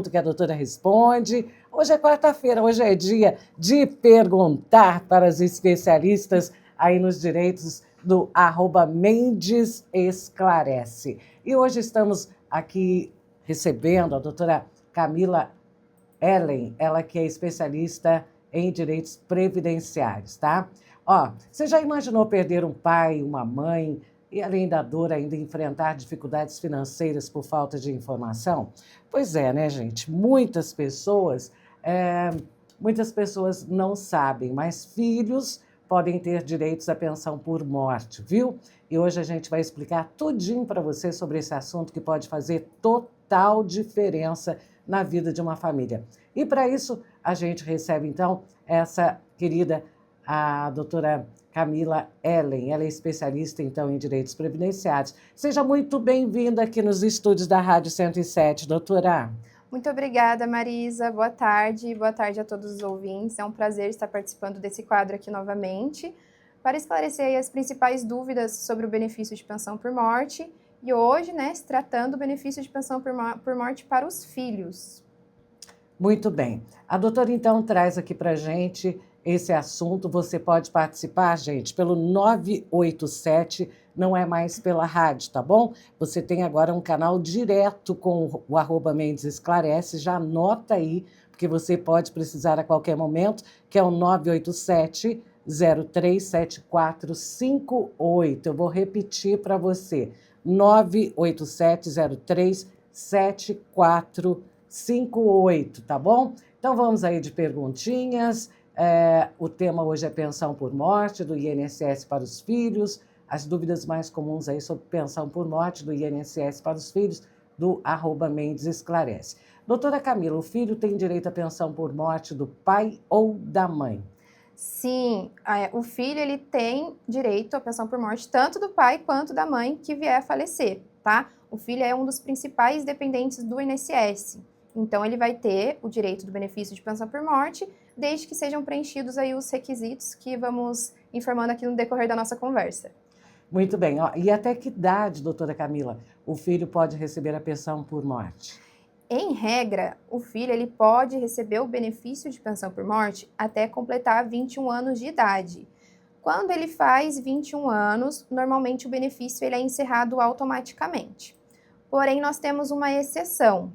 Que a doutora responde. Hoje é quarta-feira, hoje é dia de perguntar para os especialistas aí nos direitos do @Mendes Esclarece. E hoje estamos aqui recebendo a doutora Camila Ellen, ela que é especialista em direitos previdenciários, tá? Ó, você já imaginou perder um pai, uma mãe e, além da dor, ainda enfrentar dificuldades financeiras por falta de informação? Pois é, né, gente? Muitas pessoas não sabem, mas filhos podem ter direitos à pensão por morte, viu? E hoje a gente vai explicar tudinho para você sobre esse assunto que pode fazer total diferença na vida de uma família. E para isso, a gente recebe, então, essa querida, a doutora Camila Ellen. Ela é especialista, então, em direitos previdenciários. Seja muito bem-vinda aqui nos estúdios da Rádio 107, doutora. Muito obrigada, Marisa. Boa tarde a todos os ouvintes. É um prazer estar participando desse quadro aqui novamente, para esclarecer aí as principais dúvidas sobre o benefício de pensão por morte. E hoje, né, se tratando do benefício de pensão por morte para os filhos. Muito bem. A doutora, então, traz aqui para a gente esse assunto. Você pode participar, gente, pelo 987, não é mais pela rádio, tá bom? Você tem agora um canal direto com o @Mendes Esclarece, já anota aí, porque você pode precisar a qualquer momento, que é o 987 037458. Eu vou repetir para você, 987 037458, tá bom? Então vamos aí de perguntinhas. O tema hoje é pensão por morte do INSS para os filhos. As dúvidas mais comuns aí sobre pensão por morte do INSS para os filhos do @Mendes Esclarece. Doutora Camila, o filho tem direito à pensão por morte do pai ou da mãe? Sim, o filho ele tem direito à pensão por morte tanto do pai quanto da mãe que vier a falecer, tá? O filho é um dos principais dependentes do INSS. Então, ele vai ter o direito do benefício de pensão por morte, desde que sejam preenchidos aí os requisitos que vamos informando aqui no decorrer da nossa conversa. Muito bem. Ó, e até que idade, doutora Camila, o filho pode receber a pensão por morte? Em regra, o filho ele pode receber o benefício de pensão por morte até completar 21 anos de idade. Quando ele faz 21 anos, normalmente o benefício ele é encerrado automaticamente. Porém, nós temos uma exceção.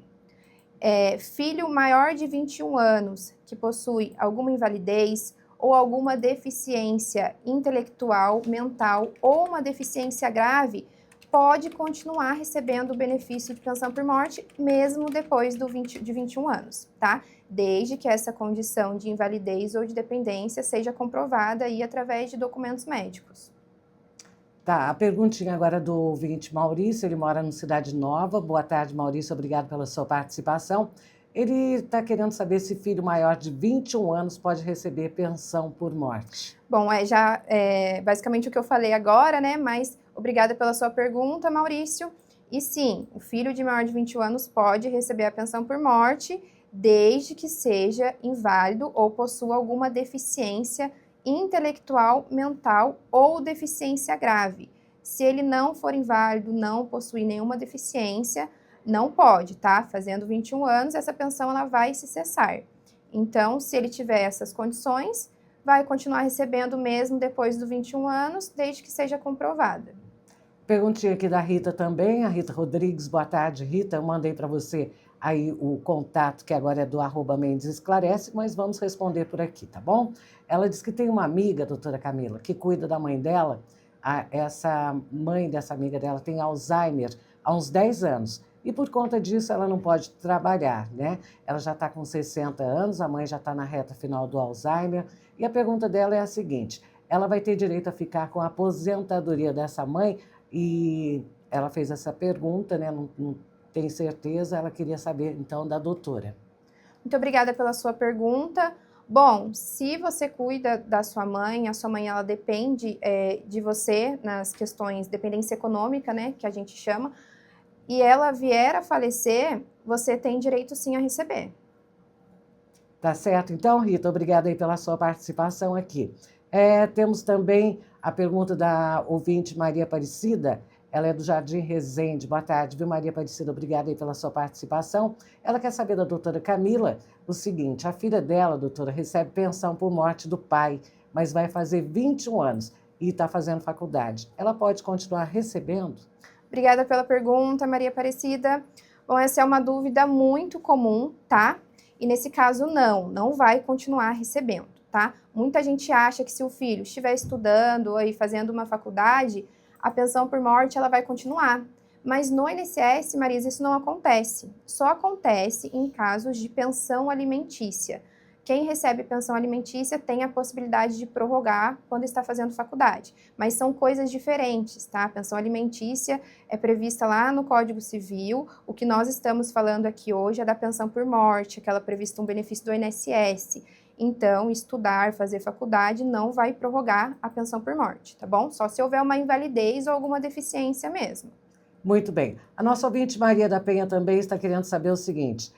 Filho maior de 21 anos que possui alguma invalidez ou alguma deficiência intelectual, mental ou uma deficiência grave, pode continuar recebendo o benefício de pensão por morte, mesmo depois de 21 anos, tá? Desde que essa condição de invalidez ou de dependência seja comprovada aí através de documentos médicos. Tá, a perguntinha agora do ouvinte Maurício, ele mora no Cidade Nova. Boa tarde, Maurício, obrigado pela sua participação. Ele está querendo saber se filho maior de 21 anos pode receber pensão por morte. Bom, basicamente o que eu falei agora, né? Mas obrigada pela sua pergunta, Maurício. E sim, o filho de maior de 21 anos pode receber a pensão por morte, desde que seja inválido ou possua alguma deficiência intelectual, mental ou deficiência grave. Se ele não for inválido, não possui nenhuma deficiência, não pode, tá? Fazendo 21 anos, essa pensão ela vai se cessar. Então, se ele tiver essas condições, vai continuar recebendo mesmo depois dos 21 anos, desde que seja comprovada. Perguntinha aqui da Rita também, a Rita Rodrigues. Boa tarde, Rita. Eu mandei para você aí o contato, que agora é do @Mendes Esclarece, mas vamos responder por aqui, tá bom? Ela diz que tem uma amiga, doutora Camila, que cuida da mãe dela. Essa mãe dessa amiga dela tem Alzheimer há uns 10 anos. E por conta disso ela não pode trabalhar, né? Ela já está com 60 anos, a mãe já está na reta final do Alzheimer. E a pergunta dela é a seguinte: ela vai ter direito a ficar com a aposentadoria dessa mãe? E ela fez essa pergunta, né? Não tem certeza, ela queria saber, então, da doutora. Muito obrigada pela sua pergunta. Bom, se você cuida da sua mãe, a sua mãe ela depende de você nas questões de dependência econômica, né, que a gente chama, e ela vier a falecer, você tem direito sim a receber. Tá certo? Então, Rita, obrigada aí pela sua participação aqui. Temos também a pergunta da ouvinte Maria Aparecida. ela é do Jardim Resende. Boa tarde, viu, Maria Aparecida? Obrigada aí pela sua participação. Ela quer saber da doutora Camila o seguinte: a filha dela, doutora, recebe pensão por morte do pai, mas vai fazer 21 anos e está fazendo faculdade. Ela pode continuar recebendo? Obrigada pela pergunta, Maria Aparecida. Bom, essa é uma dúvida muito comum, tá? E nesse caso, não vai continuar recebendo, tá? Muita gente acha que se o filho estiver estudando ou aí fazendo uma faculdade, a pensão por morte ela vai continuar. Mas no INSS, Marisa, isso não acontece. Só acontece em casos de pensão alimentícia. Quem recebe pensão alimentícia tem a possibilidade de prorrogar quando está fazendo faculdade. Mas são coisas diferentes, tá? A pensão alimentícia é prevista lá no Código Civil. O que nós estamos falando aqui hoje é da pensão por morte, aquela prevista um benefício do INSS. Então, estudar, fazer faculdade não vai prorrogar a pensão por morte, tá bom? Só se houver uma invalidez ou alguma deficiência mesmo. Muito bem. A nossa ouvinte Maria da Penha também está querendo saber o seguinte.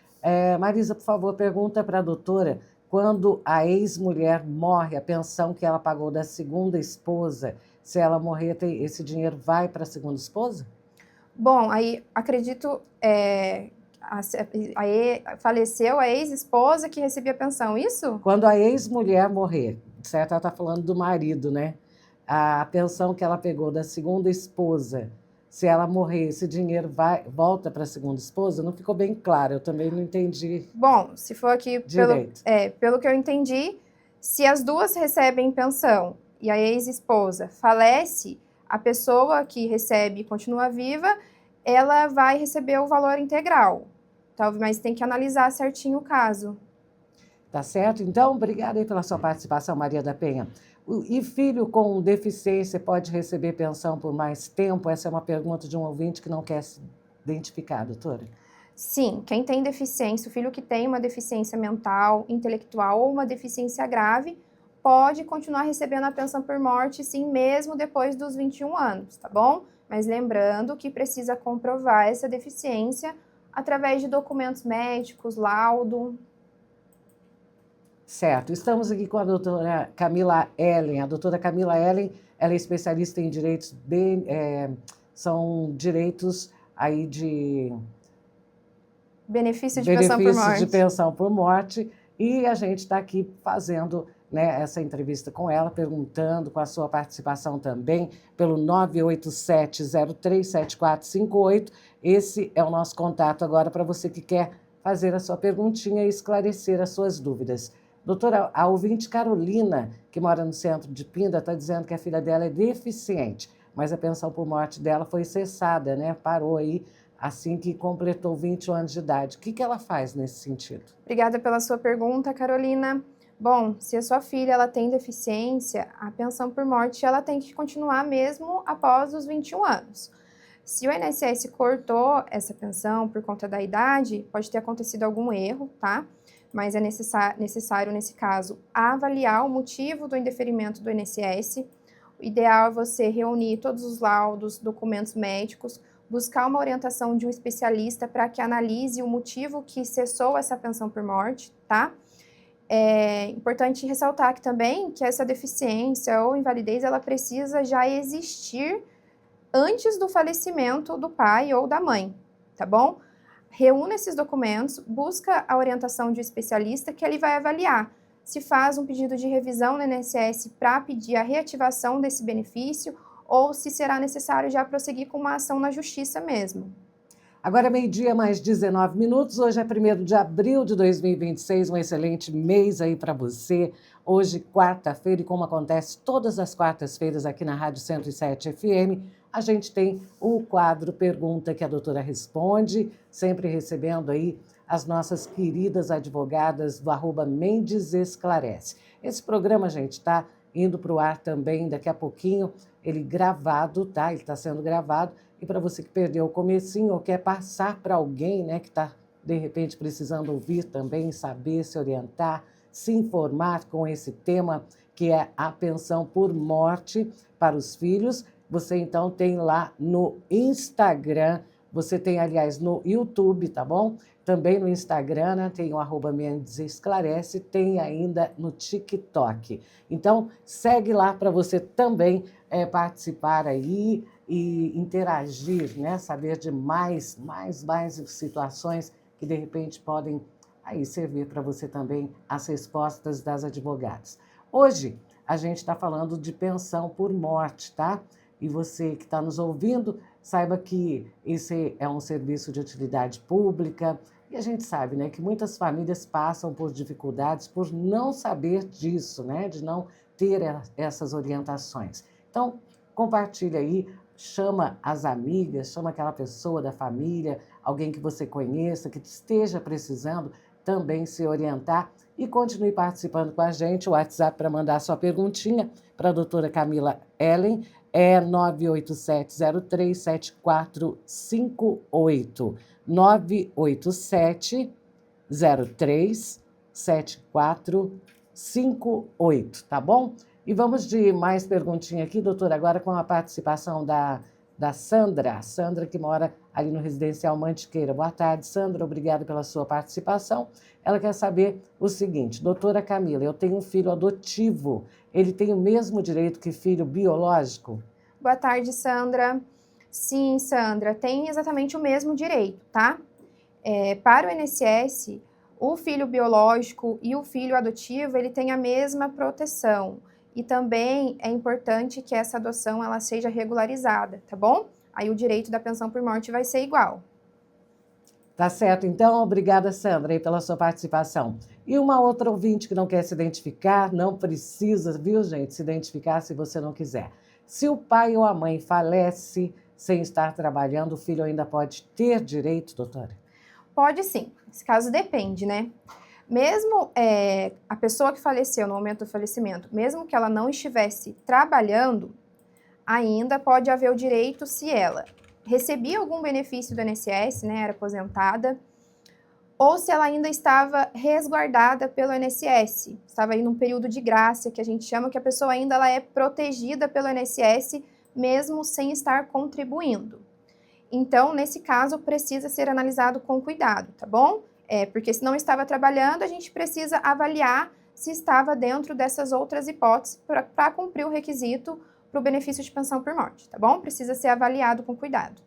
Marisa, por favor, pergunta para a doutora: quando a ex-mulher morre, a pensão que ela pagou da segunda esposa, se ela morrer, esse dinheiro vai para a segunda esposa? Bom, aí acredito, faleceu a ex-esposa que recebia pensão, isso? Quando a ex-mulher morrer, certo? Ela está falando do marido, né? A pensão que ela pegou da segunda esposa, se ela morrer, esse dinheiro volta para a segunda esposa? Não ficou bem claro, eu também não entendi. Bom, se for aqui direito. Pelo que eu entendi, se as duas recebem pensão e a ex-esposa falece, a pessoa que recebe e continua viva, ela vai receber o valor integral. Mas tem que analisar certinho o caso. Tá certo? Então, obrigada aí pela sua participação, Maria da Penha. E filho com deficiência pode receber pensão por mais tempo? Essa é uma pergunta de um ouvinte que não quer se identificar, doutora. Sim, quem tem deficiência, o filho que tem uma deficiência mental, intelectual ou uma deficiência grave, pode continuar recebendo a pensão por morte, sim, mesmo depois dos 21 anos, tá bom? Mas lembrando que precisa comprovar essa deficiência através de documentos médicos, laudo. Certo. Estamos aqui com a doutora Camila Ellen. A doutora Camila Ellen, ela é especialista em direitos, são direitos aí de... Benefício de pensão por morte. de pensão por morte. E a gente está aqui fazendo, né, essa entrevista com ela, perguntando, com a sua participação também, pelo 987-037458. Esse é o nosso contato agora para você que quer fazer a sua perguntinha e esclarecer as suas dúvidas. Doutora, a ouvinte Carolina, que mora no centro de Pinda, está dizendo que a filha dela é deficiente, mas a pensão por morte dela foi cessada, né? Parou aí assim que completou 20 anos de idade. O que ela faz nesse sentido? Obrigada pela sua pergunta, Carolina. Bom, se a sua filha ela tem deficiência, a pensão por morte ela tem que continuar mesmo após os 21 anos. Se o INSS cortou essa pensão por conta da idade, pode ter acontecido algum erro, tá? Mas é necessário, nesse caso, avaliar o motivo do indeferimento do INSS. O ideal é você reunir todos os laudos, documentos médicos, buscar uma orientação de um especialista para que analise o motivo que cessou essa pensão por morte, tá? É importante ressaltar que também que essa deficiência ou invalidez, ela precisa já existir antes do falecimento do pai ou da mãe, tá bom? Reúna esses documentos, busca a orientação de um especialista que ele vai avaliar se faz um pedido de revisão no INSS para pedir a reativação desse benefício ou se será necessário já prosseguir com uma ação na justiça mesmo. Agora é 12h mais 19 minutos. Hoje é 1º de abril de 2026, um excelente mês aí para você. Hoje, quarta-feira, e como acontece todas as quartas-feiras aqui na Rádio 107 FM, a gente tem o quadro Pergunta que a doutora responde, sempre recebendo aí as nossas queridas advogadas do @Mendes Esclarece. Esse programa, gente, está indo para o ar também daqui a pouquinho, ele gravado, tá? Ele está sendo gravado. E para você que perdeu o comecinho ou quer passar para alguém, né, que está, de repente, precisando ouvir também, saber, se orientar, se informar com esse tema, que é a pensão por morte para os filhos, você, então, tem lá no Instagram, você tem, aliás, no YouTube, tá bom? Também no Instagram, né, tem o @Mendes Esclarece, tem ainda no TikTok. Então, segue lá para você também participar aí e interagir, né? Saber de mais situações que, de repente, podem aí servir para você também as respostas das advogadas. Hoje, a gente está falando de pensão por morte, tá? E você que está nos ouvindo, saiba que esse é um serviço de utilidade pública e a gente sabe, né, que muitas famílias passam por dificuldades por não saber disso, né, de não ter essas orientações. Então, compartilha aí, chama as amigas, chama aquela pessoa da família, alguém que você conheça, que esteja precisando também se orientar e continue participando com a gente. O WhatsApp para mandar sua perguntinha para a doutora Camila Ellen é 987-03-7458. 987-03-7458, tá bom? E vamos de mais perguntinha aqui, doutora, agora com a participação da Sandra. Sandra, que mora ali no Residencial Mantiqueira. Boa tarde, Sandra, obrigada pela sua participação. Ela quer saber o seguinte: doutora Camila, eu tenho um filho adotivo, ele tem o mesmo direito que filho biológico? Boa tarde, Sandra. Sim, Sandra, tem exatamente o mesmo direito, tá? Para o INSS, o filho biológico e o filho adotivo, ele tem a mesma proteção. E também é importante que essa adoção ela seja regularizada, tá bom? Aí o direito da pensão por morte vai ser igual. Tá certo, então, obrigada, Sandra, aí pela sua participação. E uma outra ouvinte que não quer se identificar, não precisa, viu, gente, se identificar se você não quiser. Se o pai ou a mãe falece sem estar trabalhando, o filho ainda pode ter direito, doutora? Pode sim, esse caso depende, né? Mesmo a pessoa que faleceu no momento do falecimento, mesmo que ela não estivesse trabalhando, ainda pode haver o direito se ela recebia algum benefício do INSS, né, era aposentada, ou se ela ainda estava resguardada pelo INSS, estava aí num período de graça, que a gente chama que a pessoa ainda ela é protegida pelo INSS, mesmo sem estar contribuindo. Então, nesse caso, precisa ser analisado com cuidado, tá bom? Porque se não estava trabalhando, a gente precisa avaliar se estava dentro dessas outras hipóteses para cumprir o requisito para o benefício de pensão por morte, tá bom? Precisa ser avaliado com cuidado.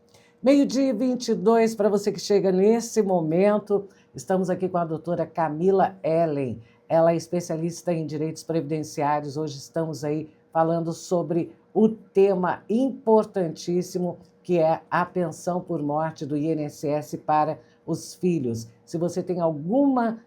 12h22, para você que chega nesse momento, estamos aqui com a doutora Camila Ellen. Ela é especialista em direitos previdenciários. Hoje estamos aí falando sobre o tema importantíssimo que é a pensão por morte do INSS para os filhos. Se você tem alguma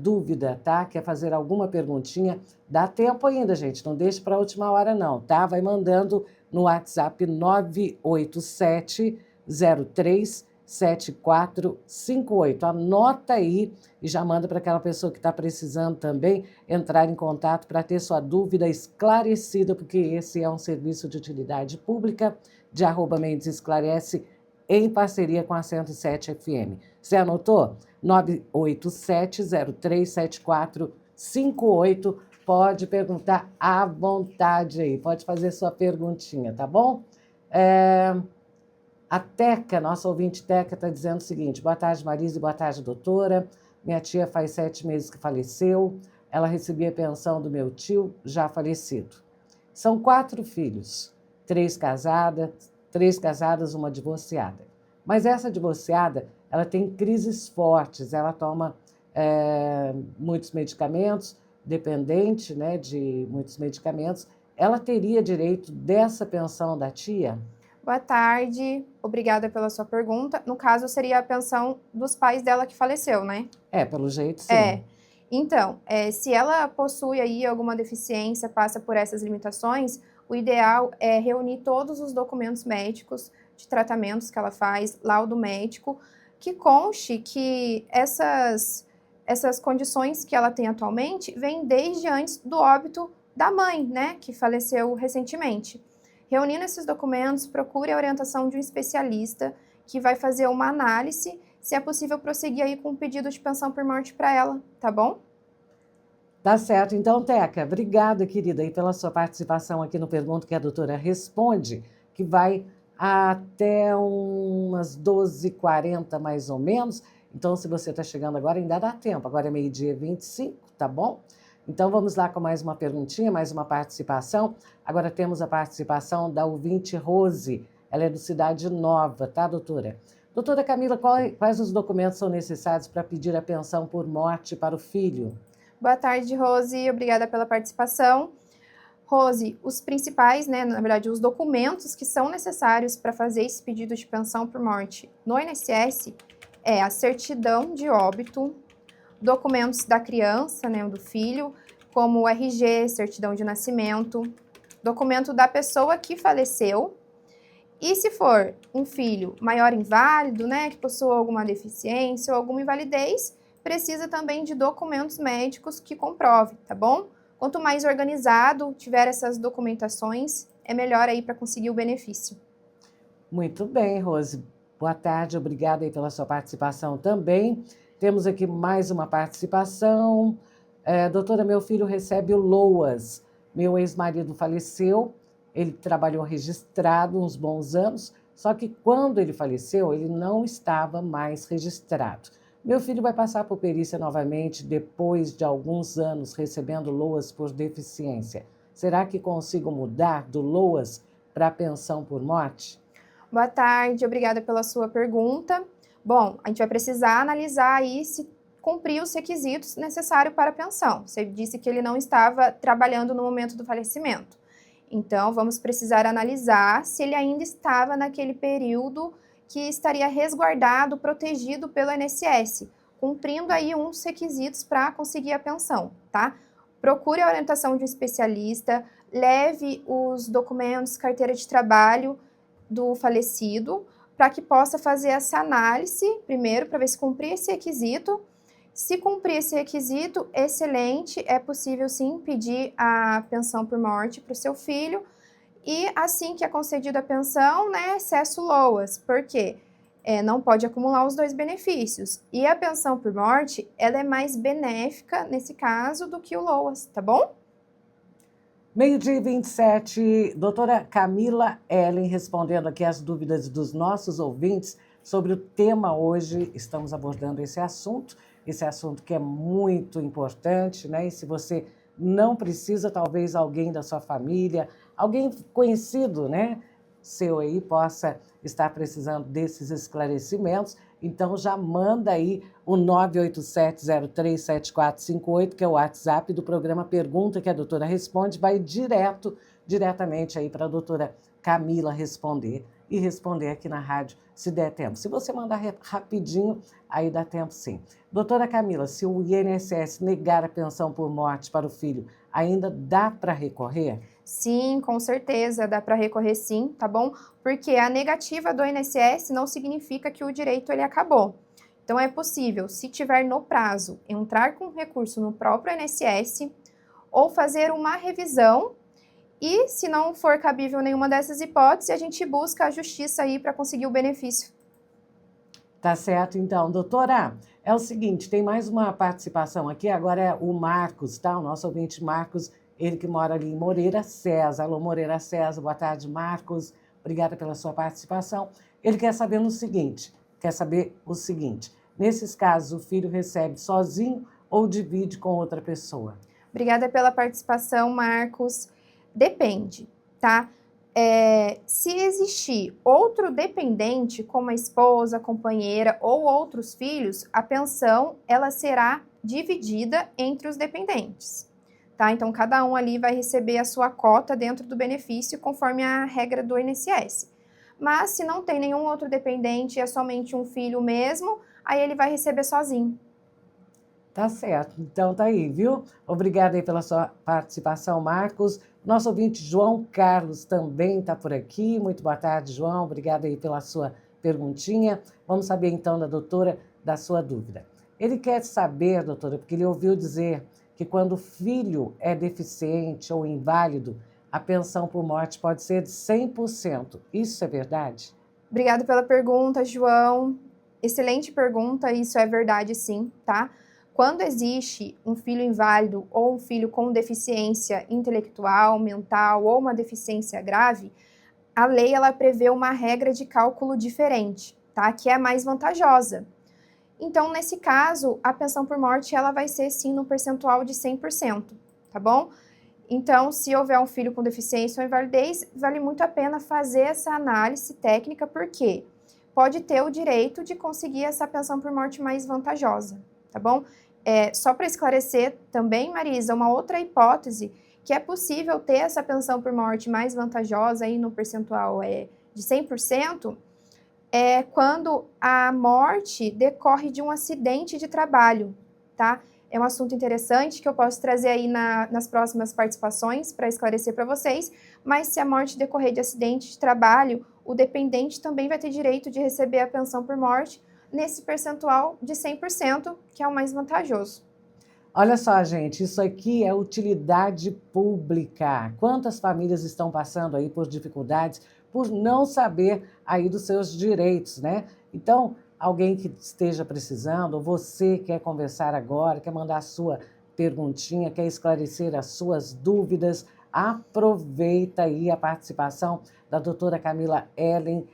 dúvida, tá? Quer fazer alguma perguntinha, dá tempo ainda, gente. Não deixe para a última hora, não, tá? Vai mandando no WhatsApp 987 03-7458. Anota aí e já manda para aquela pessoa que está precisando também entrar em contato para ter sua dúvida esclarecida, porque esse é um serviço de utilidade pública de @Mendes Esclarece, em parceria com a 107 FM. Você anotou? 987-03-7458. Pode perguntar à vontade aí, pode fazer sua perguntinha, tá bom? A Teca, nossa ouvinte Teca, está dizendo o seguinte: boa tarde, Marise, boa tarde, doutora. Minha tia faz 7 meses que faleceu. Ela recebia pensão do meu tio, já falecido. São 4 filhos, 3 casadas, uma divorciada. Mas essa divorciada, ela tem crises fortes, ela toma muitos medicamentos, dependente, né, de muitos medicamentos. Ela teria direito dessa pensão da tia? Boa tarde, obrigada pela sua pergunta. No caso, seria a pensão dos pais dela que faleceu, né? Pelo jeito, sim. Então, se ela possui aí alguma deficiência, passa por essas limitações, o ideal é reunir todos os documentos médicos de tratamentos que ela faz, laudo médico, que conste que essas condições que ela tem atualmente vêm desde antes do óbito da mãe, né, que faleceu recentemente. Reunindo esses documentos, procure a orientação de um especialista que vai fazer uma análise, se é possível prosseguir aí com um pedido de pensão por morte para ela, tá bom? Tá certo. Então, Teca, obrigada, querida, aí pela sua participação aqui no Pergunta que a Doutora Responde, que vai até umas 12h40, mais ou menos. Então, se você está chegando agora, ainda dá tempo. Agora é 12h25, tá bom? Então, vamos lá com mais uma perguntinha, mais uma participação. Agora temos a participação da ouvinte Rose. Ela é do Cidade Nova, tá, doutora? Doutora Camila, quais os documentos são necessários para pedir a pensão por morte para o filho? Boa tarde, Rose. Obrigada pela participação. Rose, os principais, né, na verdade, os documentos que são necessários para fazer esse pedido de pensão por morte no INSS é a certidão de óbito, documentos da criança, né, do filho, como o RG, certidão de nascimento, documento da pessoa que faleceu. E se for um filho maior inválido, né, que possua alguma deficiência ou alguma invalidez, precisa também de documentos médicos que comprovem, tá bom? Quanto mais organizado tiver essas documentações, é melhor aí para conseguir o benefício. Muito bem, Rose. Boa tarde, obrigada aí pela sua participação também. Temos aqui mais uma participação. Doutora, meu filho recebe o LOAS. Meu ex-marido faleceu, ele trabalhou registrado uns bons anos, só que quando ele faleceu, ele não estava mais registrado. Meu filho vai passar por perícia novamente depois de alguns anos recebendo LOAS por deficiência. Será que consigo mudar do LOAS para pensão por morte? Boa tarde, obrigada pela sua pergunta. Bom, a gente vai precisar analisar aí se cumpriu os requisitos necessários para a pensão. Você disse que ele não estava trabalhando no momento do falecimento. Então, vamos precisar analisar se ele ainda estava naquele período que estaria resguardado, protegido pelo INSS, cumprindo aí uns requisitos para conseguir a pensão, tá? Procure a orientação de um especialista, leve os documentos, carteira de trabalho do falecido, para que possa fazer essa análise, primeiro, para ver se cumprir esse requisito. Se cumprir esse requisito, excelente, é possível sim pedir a pensão por morte para o seu filho. E assim que é concedida a pensão, né, excesso LOAS, porque não pode acumular os dois benefícios. E a pensão por morte, ela é mais benéfica nesse caso do que o LOAS, tá bom? 12h27, doutora Camila Ellen respondendo aqui as dúvidas dos nossos ouvintes sobre o tema hoje. Estamos abordando esse assunto que é muito importante, né? E se você não precisa, talvez alguém da sua família, alguém conhecido, né, seu aí, possa estar precisando desses esclarecimentos. Então já manda aí o 987037458, que é o WhatsApp do programa Pergunta que a doutora responde, vai diretamente aí para a doutora Camila responder e responder aqui na rádio, se der tempo. Se você mandar rapidinho, aí dá tempo sim. Doutora Camila, se o INSS negar a pensão por morte para o filho, ainda dá para recorrer? Sim, com certeza, dá para recorrer sim, tá bom? Porque a negativa do INSS não significa que o direito ele acabou. Então é possível, se tiver no prazo, entrar com recurso no próprio INSS ou fazer uma revisão e, se não for cabível nenhuma dessas hipóteses, a gente busca a justiça aí para conseguir o benefício. Tá certo, então. Doutora, é o seguinte, tem mais uma participação aqui, agora é o Marcos, tá? O nosso ouvinte Marcos, ele que mora ali em Moreira César. Alô, Moreira César, boa tarde, Marcos. Obrigada pela sua participação. Ele quer saber o seguinte, nesses casos, o filho recebe sozinho ou divide com outra pessoa? Obrigada pela participação, Marcos. Depende, tá? Se existir outro dependente, como a esposa, a companheira ou outros filhos, a pensão ela será dividida entre os dependentes, tá? Então, cada um ali vai receber a sua cota dentro do benefício, conforme a regra do INSS. Mas, se não tem nenhum outro dependente, é somente um filho mesmo, aí ele vai receber sozinho. Tá certo, então tá aí, viu? Obrigada aí pela sua participação, Marcos. Nosso ouvinte João Carlos também está por aqui. Muito boa tarde, João. Obrigada aí pela sua perguntinha. Vamos saber então da doutora da sua dúvida. Ele quer saber, doutora, porque ele ouviu dizer que quando o filho é deficiente ou inválido, a pensão por morte pode ser de 100%. Isso é verdade? Obrigada pela pergunta, João. Excelente pergunta, isso é verdade sim, tá? Quando existe um filho inválido ou um filho com deficiência intelectual, mental ou uma deficiência grave, a lei ela prevê uma regra de cálculo diferente, tá? Que é mais vantajosa. Então, nesse caso, a pensão por morte ela vai ser sim no percentual de 100%, tá bom? Então, se houver um filho com deficiência ou invalidez, vale muito a pena fazer essa análise técnica, porque pode ter o direito de conseguir essa pensão por morte mais vantajosa, tá bom? Só para esclarecer também, Marisa, uma outra hipótese que é possível ter essa pensão por morte mais vantajosa aí no percentual de 100%, é quando a morte decorre de um acidente de trabalho, tá? É um assunto interessante que eu posso trazer aí nas próximas participações para esclarecer para vocês, mas se a morte decorrer de acidente de trabalho, o dependente também vai ter direito de receber a pensão por morte nesse percentual de 100%, que é o mais vantajoso. Olha só, gente, isso aqui é utilidade pública. Quantas famílias estão passando aí por dificuldades, por não saber aí dos seus direitos, né? Então, alguém que esteja precisando, ou você quer conversar agora, quer mandar a sua perguntinha, quer esclarecer as suas dúvidas, aproveita aí a participação da doutora Camila Ellen.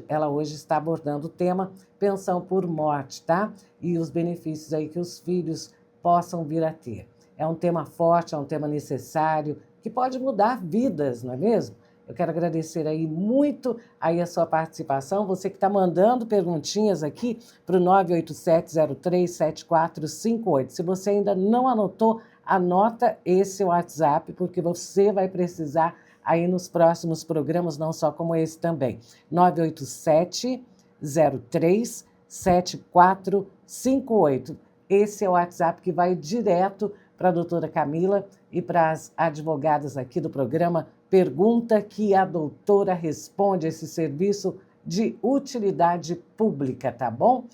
Ela hoje está abordando o tema pensão por morte, tá? E os benefícios aí que os filhos possam vir a ter. É um tema forte, é um tema necessário, que pode mudar vidas, não é mesmo? Eu quero agradecer aí muito aí a sua participação, você que está mandando perguntinhas aqui para o 987037458. Se você ainda não anotou, anota esse WhatsApp, porque você vai precisar aí nos próximos programas, não só como esse também. 987037458. Esse é o WhatsApp que vai direto para a doutora Camila e para as advogadas aqui do programa Pergunta que a doutora responde, esse serviço de utilidade pública, tá bom?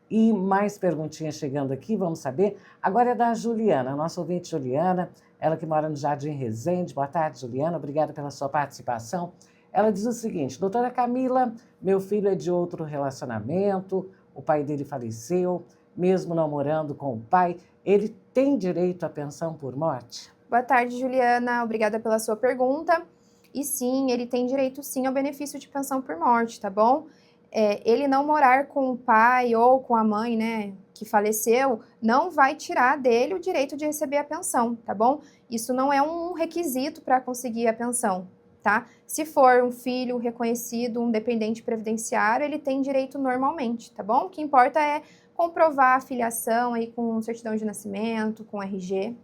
E mais perguntinhas chegando aqui, vamos saber. Agora é da Juliana, nossa ouvinte Juliana, ela que mora no Jardim Resende. Boa tarde, Juliana, obrigada pela sua participação. Ela diz o seguinte: doutora Camila, meu filho é de outro relacionamento, o pai dele faleceu, mesmo não morando com o pai, ele tem direito à pensão por morte? Boa tarde, Juliana. Obrigada pela sua pergunta. E sim, ele tem direito sim ao benefício de pensão por morte, tá bom? Ele não morar com o pai ou com a mãe, né, que faleceu, não vai tirar dele o direito de receber a pensão, tá bom? Isso não é um requisito para conseguir a pensão, tá? Se for um filho reconhecido, um dependente previdenciário, ele tem direito normalmente, tá bom? O que importa é comprovar a filiação aí com certidão de nascimento, com RG.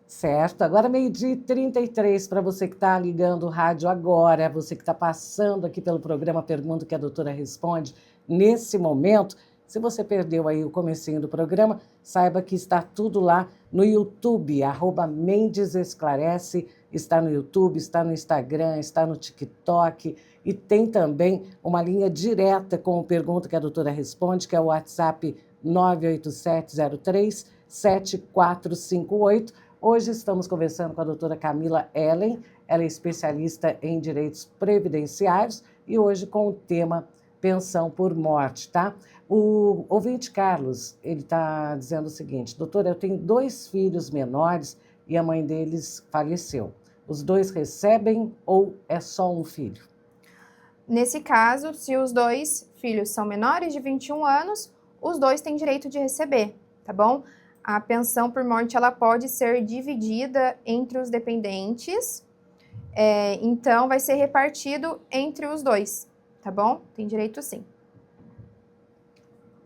Certo, agora 12h33, para você que está ligando o rádio agora, você que está passando aqui pelo programa Pergunta que a doutora responde, nesse momento, se você perdeu aí o comecinho do programa, saiba que está tudo lá no YouTube, @Mendes Esclarece, está no YouTube, está no Instagram, está no TikTok, e tem também uma linha direta com o Pergunta que a doutora responde, que é o WhatsApp 987037458. Hoje estamos conversando com a doutora Camila Ellen, ela é especialista em direitos previdenciários e hoje com o tema pensão por morte, tá? O ouvinte Carlos, ele está dizendo o seguinte: doutora, eu tenho 2 filhos menores e a mãe deles faleceu. Os 2 recebem ou é só um filho? Nesse caso, se os 2 filhos são menores de 21 anos, os 2 têm direito de receber, tá bom? A pensão por morte ela pode ser dividida entre os dependentes, então vai ser repartido entre os 2, tá bom? Tem direito sim.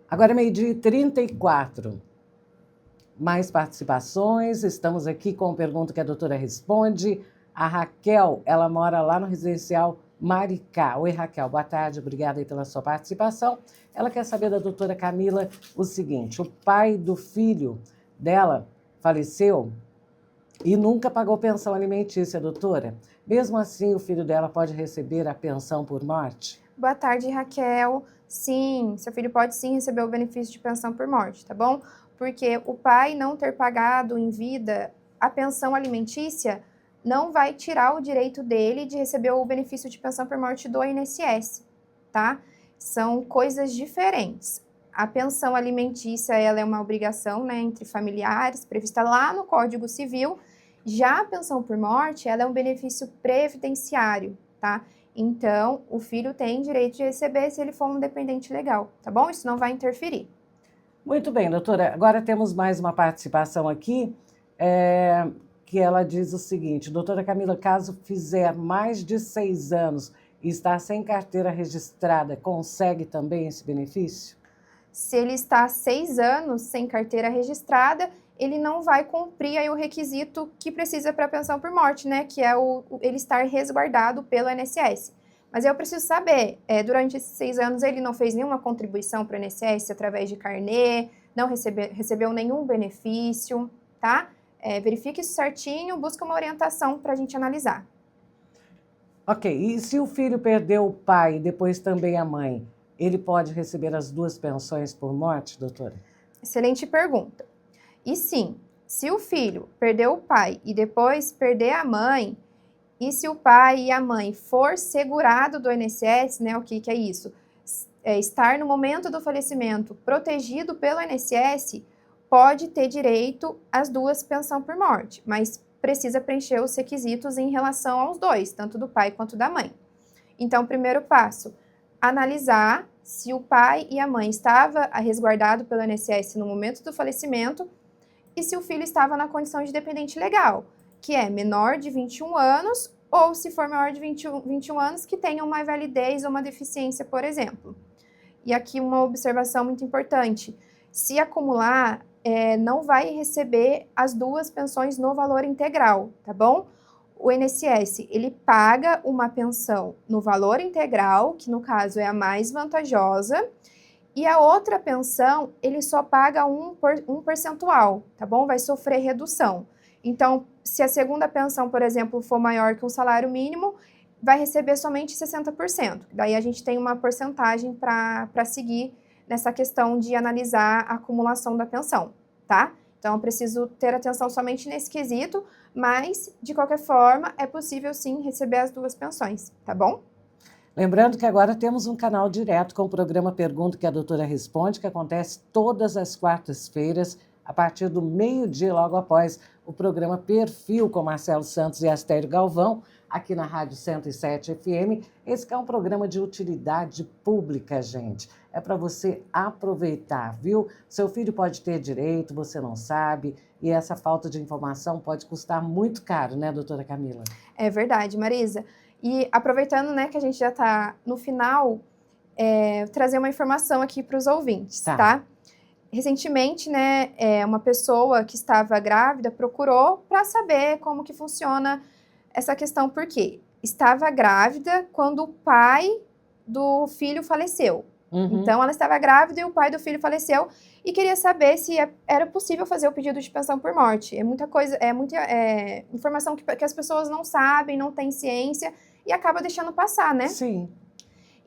Agora é 12h34. Mais participações, estamos aqui com a pergunta que a doutora responde. A Raquel, ela mora lá no residencial Maricá. Oi, Raquel, boa tarde, obrigada aí pela sua participação. Ela quer saber da doutora Camila o seguinte: o pai do filho dela faleceu e nunca pagou pensão alimentícia, doutora. Mesmo assim, o filho dela pode receber a pensão por morte? Boa tarde, Raquel. Sim, seu filho pode sim receber o benefício de pensão por morte, tá bom? Porque o pai não ter pagado em vida a pensão alimentícia não vai tirar o direito dele de receber o benefício de pensão por morte do INSS, tá? São coisas diferentes. A pensão alimentícia, ela é uma obrigação, né, entre familiares, prevista lá no Código Civil. Já a pensão por morte, ela é um benefício previdenciário, tá? Então, o filho tem direito de receber se ele for um dependente legal, tá bom? Isso não vai interferir. Muito bem, doutora. Agora temos mais uma participação aqui, que ela diz o seguinte: doutora Camila, caso fizer mais de 6 anos e está sem carteira registrada, consegue também esse benefício? Se ele está há 6 anos sem carteira registrada, ele não vai cumprir aí o requisito que precisa para a pensão por morte, né? Que é ele estar resguardado pelo INSS. Mas eu preciso saber, durante esses 6 anos ele não fez nenhuma contribuição para o INSS através de carnê, não recebeu nenhum benefício, tá? Verifique isso certinho, busca uma orientação para a gente analisar. Ok, e se o filho perdeu o pai e depois também a mãe, ele pode receber as 2 pensões por morte, doutora? Excelente pergunta. E sim, se o filho perdeu o pai e depois perder a mãe, e se o pai e a mãe for segurado do INSS, né, o que é isso? Estar no momento do falecimento protegido pelo INSS, pode ter direito às 2 pensões por morte, mas precisa preencher os requisitos em relação aos 2, tanto do pai quanto da mãe. Então, primeiro passo, analisar se o pai e a mãe estavam resguardados pelo INSS no momento do falecimento e se o filho estava na condição de dependente legal, que é menor de 21 anos ou, se for maior de 21 anos, que tenha uma invalidez ou uma deficiência, por exemplo. E aqui uma observação muito importante: se acumular, não vai receber as 2 pensões no valor integral, tá bom? O INSS, ele paga uma pensão no valor integral, que no caso é a mais vantajosa, e a outra pensão, ele só paga um percentual, tá bom? Vai sofrer redução. Então, se a segunda pensão, por exemplo, for maior que um salário mínimo, vai receber somente 60%. Daí a gente tem uma porcentagem para seguir nessa questão de analisar a acumulação da pensão, tá? Então, eu preciso ter atenção somente nesse quesito, mas, de qualquer forma, é possível sim receber as 2 pensões, tá bom? Lembrando que agora temos um canal direto com o programa Pergunta que a Doutora Responde, que acontece todas as quartas-feiras, a partir do meio-dia, logo após o programa Perfil com Marcelo Santos e Astério Galvão, aqui na Rádio 107 FM. Esse que é um programa de utilidade pública, gente. É para você aproveitar, viu? Seu filho pode ter direito, você não sabe, e essa falta de informação pode custar muito caro, né, doutora Camila? É verdade, Marisa. E aproveitando, né, que a gente já está no final, trazer uma informação aqui para os ouvintes, tá? Recentemente, né, uma pessoa que estava grávida procurou para saber como que funciona essa questão, porque estava grávida quando o pai do filho faleceu. Então, ela estava grávida e o pai do filho faleceu e queria saber se era possível fazer o pedido de pensão por morte. É muita coisa, muita informação que as pessoas não sabem, não têm ciência e acaba deixando passar, né? Sim.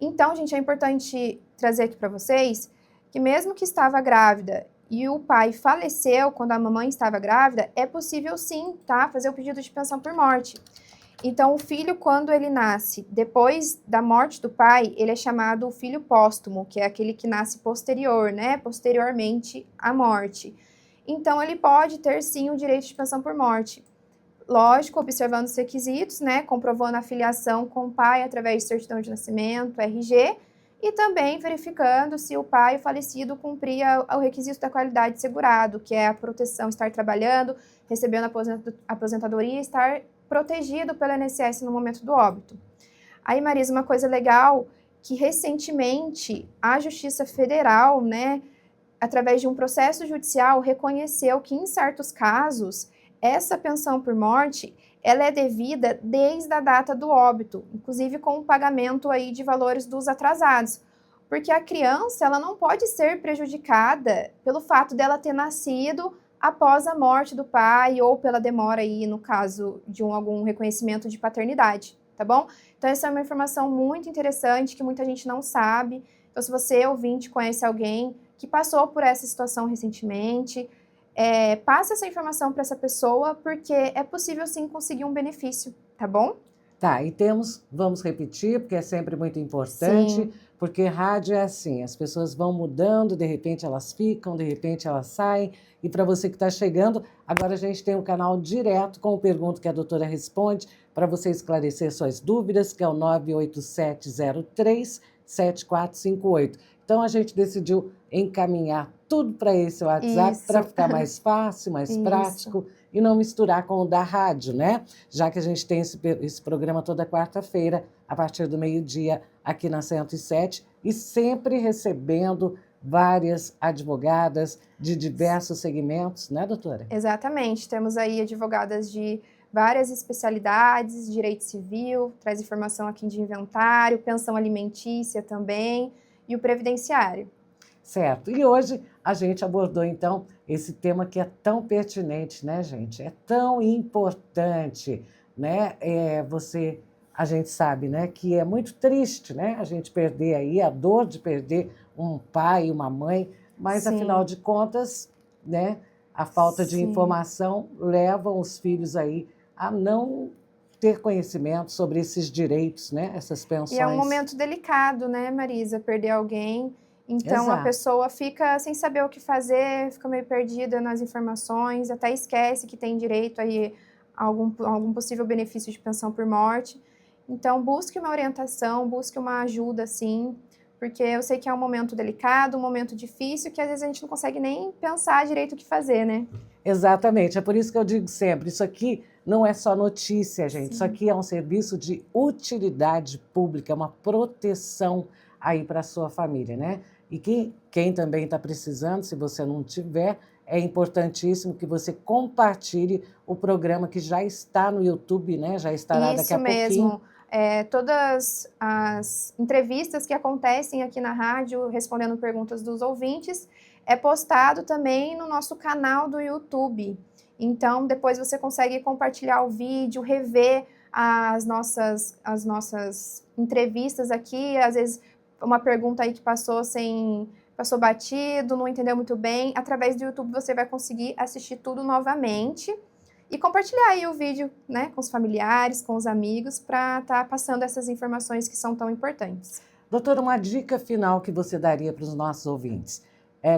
Então, gente, é importante trazer aqui para vocês que mesmo que estava grávida e o pai faleceu quando a mamãe estava grávida, é possível sim, tá? Fazer o pedido de pensão por morte. Então, o filho, quando ele nasce depois da morte do pai, ele é chamado filho póstumo, que é aquele que nasce posterior, né? Posteriormente à morte. Então, ele pode ter sim o direito de pensão por morte. Lógico, observando os requisitos, né? Comprovando a filiação com o pai através de certidão de nascimento, RG, e também verificando se o pai falecido cumpria o requisito da qualidade de segurado, que é a proteção, estar trabalhando, recebendo aposentadoria e estar protegido pelo INSS no momento do óbito. Aí, Marisa, uma coisa legal, que recentemente a Justiça Federal, né, através de um processo judicial, reconheceu que em certos casos, essa pensão por morte, ela é devida desde a data do óbito, inclusive com o pagamento aí de valores dos atrasados, porque a criança, ela não pode ser prejudicada pelo fato dela ter nascido após a morte do pai ou pela demora aí, no caso de algum reconhecimento de paternidade, tá bom? Então, essa é uma informação muito interessante que muita gente não sabe. Então, se você, ouvinte, conhece alguém que passou por essa situação recentemente, passa essa informação para essa pessoa, porque é possível sim conseguir um benefício, tá bom? Tá, e vamos repetir, porque é sempre muito importante, Sim. porque rádio é assim, as pessoas vão mudando, de repente elas ficam, de repente elas saem, e para você que está chegando, agora a gente tem um canal direto com o Pergunta que a Doutora Responde, para você esclarecer suas dúvidas, que é o 98703-7458. Então, a gente decidiu encaminhar tudo para esse WhatsApp para Isso. ficar mais fácil, mais Isso. prático e não misturar com o da rádio, né? Já que a gente tem esse programa toda quarta-feira, a partir do meio-dia, aqui na 107, e sempre recebendo várias advogadas de diversos segmentos, né, doutora? Exatamente. Temos aí advogadas de várias especialidades, direito civil, traz informação aqui de inventário, pensão alimentícia também, e o previdenciário. Certo. E hoje a gente abordou, então, esse tema que é tão pertinente, né, gente? É tão importante, né? A gente sabe, né, que é muito triste, né, a gente perder aí, a dor de perder um pai e uma mãe, mas, afinal Sim, de contas, né, a falta de sim. informação leva os filhos aí a não ter conhecimento sobre esses direitos, né, essas E é um pensões. momento delicado, né, Marisa, perder alguém. Então a Exato. pessoa fica sem saber o que fazer, fica meio perdida nas informações, até esquece que tem direito aí a algum possível benefício de pensão por morte. Então busque uma orientação, busque uma ajuda, sim, porque eu sei que é um momento delicado, um momento difícil, que às vezes a gente não consegue nem pensar direito o que fazer, né? Exatamente, é por isso que eu digo sempre, isso aqui não é só notícia, gente, isso Sim. aqui é um serviço de utilidade pública, é uma proteção aí para a sua família, né? E quem também está precisando, se você não tiver, é importantíssimo que você compartilhe o programa que já está no YouTube, né? Já estará daqui Isso a pouquinho. mesmo. Todas as entrevistas que acontecem aqui na rádio, respondendo perguntas dos ouvintes, é postado também no nosso canal do YouTube. Então, depois você consegue compartilhar o vídeo, rever as nossas entrevistas aqui. Às vezes, uma pergunta aí que passou batido, não entendeu muito bem. Através do YouTube você vai conseguir assistir tudo novamente e compartilhar aí o vídeo, né, com os familiares, com os amigos, para estar passando essas informações que são tão importantes. Doutora, uma dica final que você daria para os nossos ouvintes?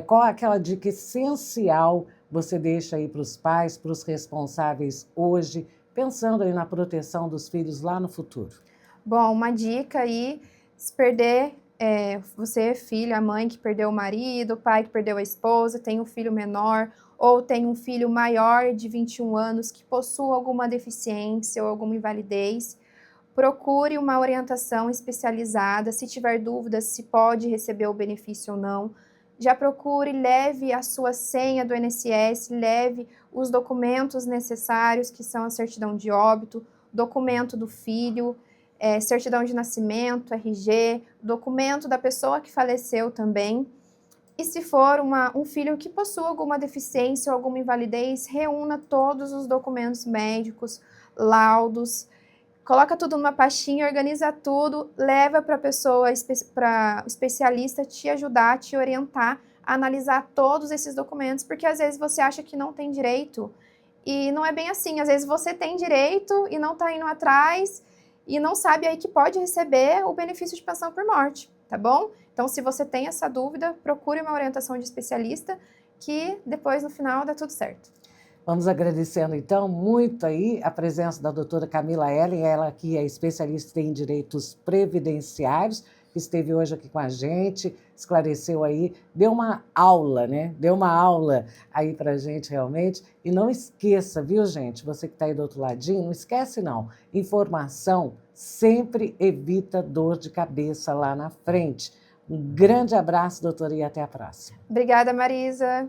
Qual é aquela dica essencial você deixa aí para os pais, para os responsáveis hoje, pensando aí na proteção dos filhos lá no futuro? Bom, uma dica aí, se perder, você, filha, a mãe que perdeu o marido, o pai que perdeu a esposa, tem um filho menor, ou tem um filho maior de 21 anos que possua alguma deficiência ou alguma invalidez, procure uma orientação especializada. Se tiver dúvidas se pode receber o benefício ou não, já procure, leve a sua senha do INSS, leve os documentos necessários, que são a certidão de óbito, documento do filho, certidão de nascimento, RG, documento da pessoa que faleceu também. E se for um filho que possua alguma deficiência ou alguma invalidez, reúna todos os documentos médicos, laudos, coloca tudo numa pastinha, organiza tudo, leva para a pessoa, para o especialista te ajudar, te orientar a analisar todos esses documentos, porque às vezes você acha que não tem direito e não é bem assim. Às vezes você tem direito e não está indo atrás e não sabe aí que pode receber o benefício de pensão por morte, tá bom? Então, se você tem essa dúvida, procure uma orientação de especialista que depois, no final, dá tudo certo. Vamos agradecendo, então, muito aí a presença da doutora Camila Ellen, ela que é especialista em direitos previdenciários, que esteve hoje aqui com a gente, esclareceu aí, deu uma aula, né? Deu uma aula aí para a gente realmente. E não esqueça, viu, gente? Você que está aí do outro ladinho, não esquece não. Informação sempre evita dor de cabeça lá na frente. Um grande abraço, doutora, e até a próxima. Obrigada, Marisa.